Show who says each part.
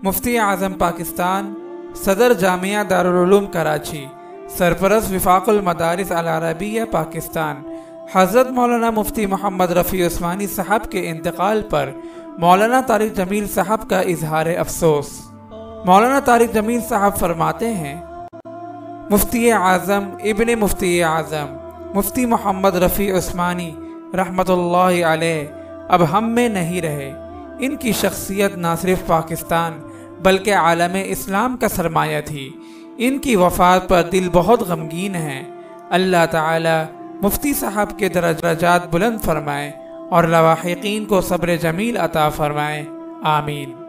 Speaker 1: मुफ्ती आज़म पाकिस्तान, सदर जामिया दारुल उलूम कराची, सरपरस्त विफाकुल मदारिस अल अरबिया पाकिस्तान, हज़रत मौलाना मुफ्ती मोहम्मद रफ़ी उस्मानी साहब के इंतकाल पर मौलाना तारिक जमील साहब का इजहार अफसोस। मौलाना तारिक जमील साहब फरमाते हैं, मुफ्ती आज़म इब्ने मुफ्ती आज़म मुफ्ती मोहम्मद रफ़ी उस्मानी रहमतुल्लाहि अलैह अब हम में नहीं रहे। इनकी शख्सियत न सिर्फ पाकिस्तान बल्कि आलम इस्लाम का सरमाया थी। इनकी वफ़ात पर दिल बहुत गमगीन है। अल्लाह ताला मुफ्ती साहब के दरजात बुलंद फरमाए और लवाहिकीन को सब्र जमील अता फरमाए। आमीन।